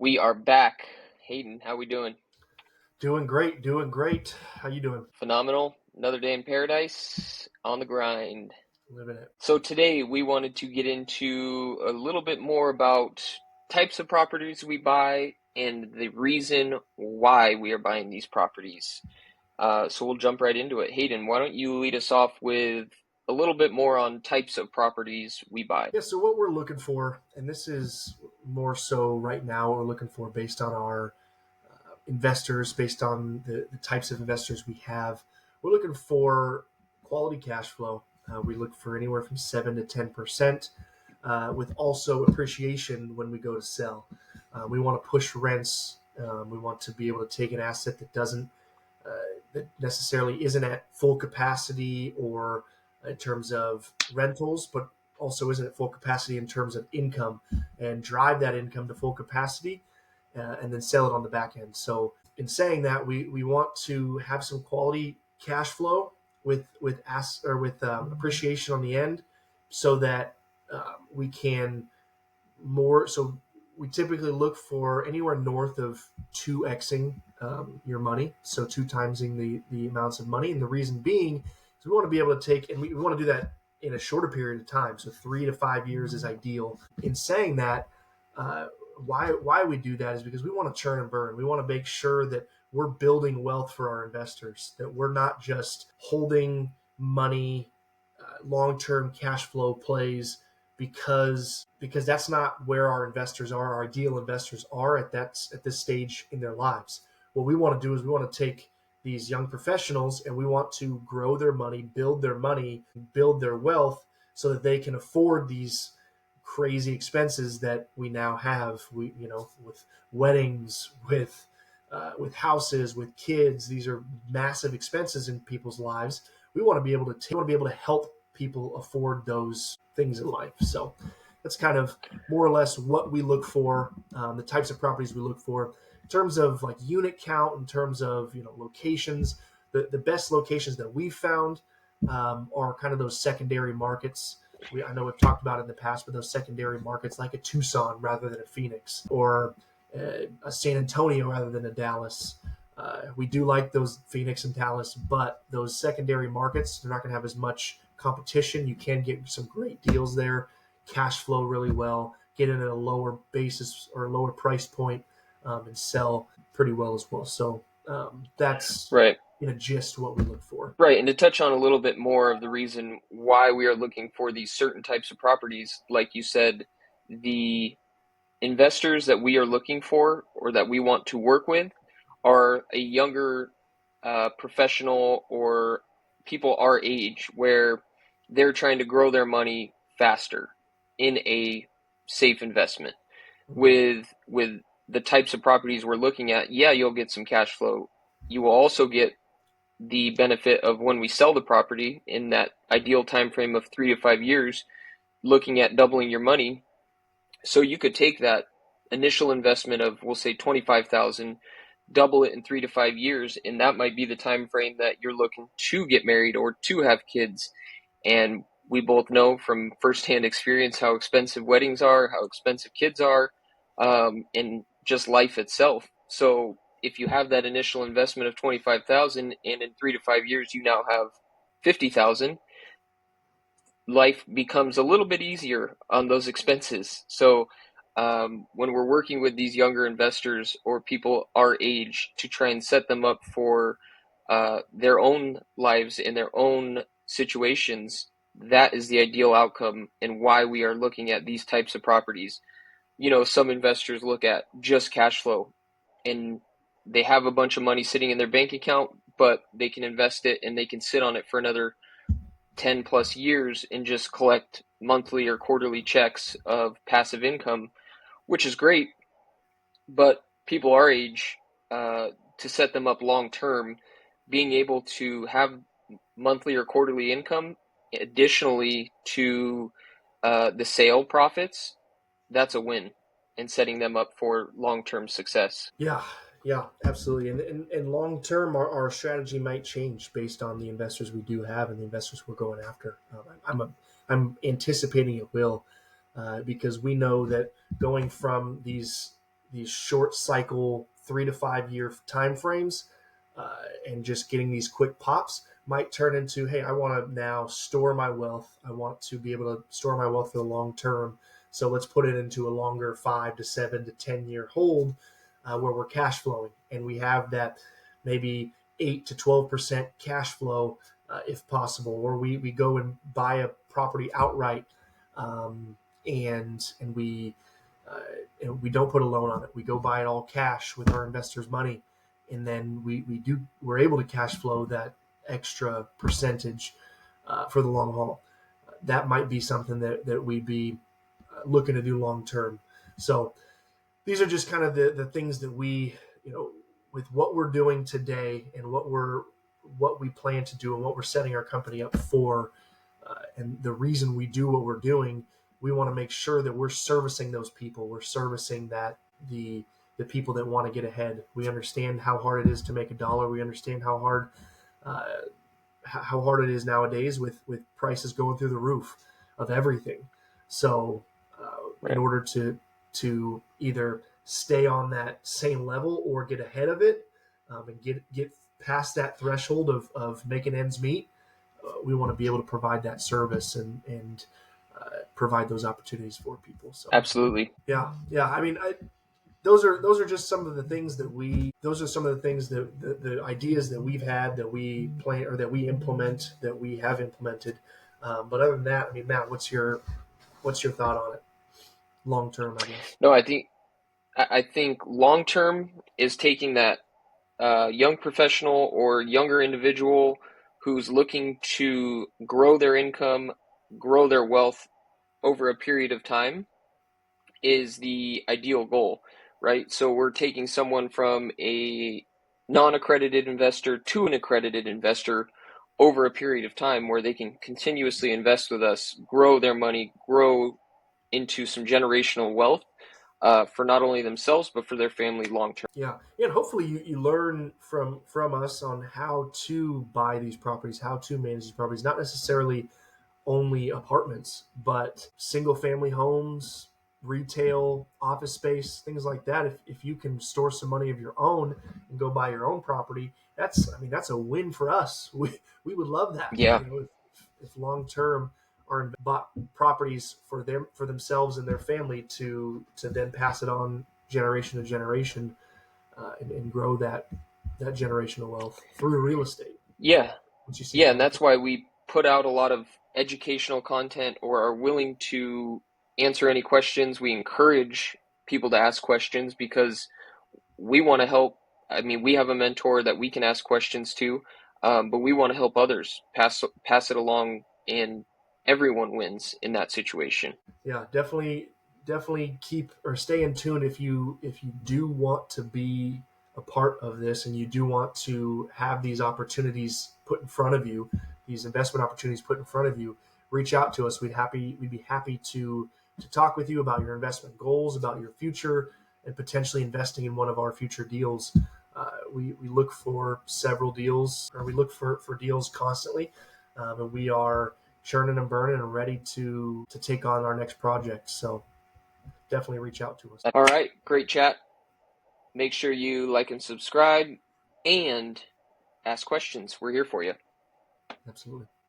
We are back. Hayden, how we doing? Doing great, doing great. How you doing? Phenomenal. Another day in paradise on the grind. Living it. So today we wanted to get into a little bit more about types of properties we buy and the reason why we are buying these properties. So we'll jump right into it. Hayden, why don't you lead us off with a little bit more on types of properties we buy? Yeah, so what we're looking for, and this is more so right now, what we're looking for based on our investors, based on the types of investors we have, we're looking for quality cash flow. We look for anywhere from 7 to 10%, with also appreciation when we go to sell. We want to push rents. We want to be able to take an asset that doesn't uh, that necessarily isn't at full capacity or in terms of rentals, but also isn't at full capacity in terms of income, and drive that income to full capacity, and then sell it on the back end. So in saying that, we want to have some quality cash flow with appreciation on the end, so that we can more so we typically look for anywhere north of 2xing your money, so two timesing the amounts of money. And the reason being is we want to be able to take, and we want to do that in a shorter period of time. So 3 to 5 years is ideal. In saying that, uh, why we do that is because we want to churn and burn. We want to make sure that we're building wealth for our investors, that we're not just holding money, long-term cash flow plays, because that's not where our investors are. Our ideal investors are at this stage in their lives. What we want to do is we want to take these young professionals and we want to grow their money, build their wealth, so that they can afford these crazy expenses that we now have. With weddings, with houses, with kids. These are massive expenses in people's lives. We want to be able to help people afford those things in life. So that's kind of more or less what we look for, the types of properties we look for. In terms of like unit count, in terms of locations, the best locations that we've found are kind of those secondary markets. I know we've talked about it in the past, but those secondary markets like a Tucson rather than a Phoenix, or a San Antonio rather than a Dallas. We do like those Phoenix and Dallas, but those secondary markets, they're not going to have as much competition. You can get some great deals there, cash flow really well, get in at a lower basis or a lower price point, and sell pretty well as well. So that's Right. in a gist what we look for. Right, and to touch on a little bit more of the reason why we are looking for these certain types of properties, like you said, the investors that we are looking for or that we want to work with are a younger professional or people our age where they're trying to grow their money faster in a safe investment. Mhm. With the types of properties we're looking at, yeah, you'll get some cash flow. You will also get the benefit of when we sell the property in that ideal time frame of 3 to 5 years, looking at doubling your money. So you could take that initial investment of, we'll say, 25,000, double it in 3 to 5 years, and that might be the time frame that you're looking to get married or to have kids. And we both know from firsthand experience how expensive weddings are, how expensive kids are, and just life itself. So if you have that initial investment of 25,000 and in 3 to 5 years you now have 50,000, life becomes a little bit easier on those expenses. So when we're working with these younger investors or people our age to try and set them up for their own lives and their own situations, that is the ideal outcome and why we are looking at these types of properties. Some investors look at just cash flow and they have a bunch of money sitting in their bank account, but they can invest it and they can sit on it for another 10 plus years and just collect monthly or quarterly checks of passive income, which is great. But people our age, to set them up long term, being able to have monthly or quarterly income additionally to the sale profits, that's a win in setting them up for long term success. Yeah, yeah, absolutely. And long term, our strategy might change based on the investors we do have and the investors we're going after. I'm anticipating it will, because we know that going from these these short cycle 3 to 5 year time frames, and just getting these quick pops might turn into, hey, I want to now store my wealth. I want to be able to store my wealth for the long term. So let's put it into a longer 5 to 7 to 10 year hold, where we're cash flowing and we have that maybe 8 to 12% cash flow, if possible, or we go and buy a property outright, um, and uh, we don't put a loan on it. We go buy it all cash with our investors' money, and then we're able to cash flow that extra percentage, for the long haul. That might be something that we'd be looking to do long term. So these are just kind of the things that we, with what we're doing today and what we plan to do and what we're setting our company up for, and the reason we do what we're doing, we want to make sure that we're servicing those people. We're servicing the people that want to get ahead. We understand how hard it is to make a dollar. We understand uh, how hard it is nowadays with prices going through the roof of everything. So, in Right. order to either stay on that same level or get ahead of it, and get past that threshold of making ends meet, we want to be able to provide that service and provide those opportunities for people. So Absolutely. yeah, yeah. I mean, those are just some of the things that those are some of the things that the ideas that we've had, that we plan or that we implement, that we have implemented. But other than that, I mean, Matt, what's your thought on it long term, I guess? No, I think long term is taking that young professional or younger individual who's looking to grow their income, grow their wealth over a period of time is the ideal goal, right? So we're taking someone from a non-accredited investor to an accredited investor over a period of time where they can continuously invest with us, grow their money, grow into some generational wealth for not only themselves but for their family long term. Yeah, yeah, and hopefully you learn from us on how to buy these properties, how to manage these properties, not necessarily only apartments, but single family homes, retail, office space, things like that. If you can store some money of your own and go buy your own property, that's a win for us. We would love that. Yeah, If long term are bought properties for themselves and their family to then pass it on generation to generation, and grow that generational wealth through real estate. yeah, Once you see yeah, and long that's term. why we put out a lot of educational content or are willing to answer any questions. We encourage people to ask questions because we want to help. I mean, we have a mentor that we can ask questions to, but we want to help others pass it along, and everyone wins in that situation. Yeah, definitely keep or stay in tune if you do want to be a part of this and you do want to have these opportunities put in front of you, these investment opportunities put in front of you. Reach out to us. We'd be happy to talk with you about your investment goals, about your future, and potentially investing in one of our future deals. We look for several deals, or we look for deals constantly, and we are churning and burning and ready to take on our next project. So definitely reach out to us. All right, great chat. Make sure you like and subscribe and ask questions. We're here for you. Absolutely.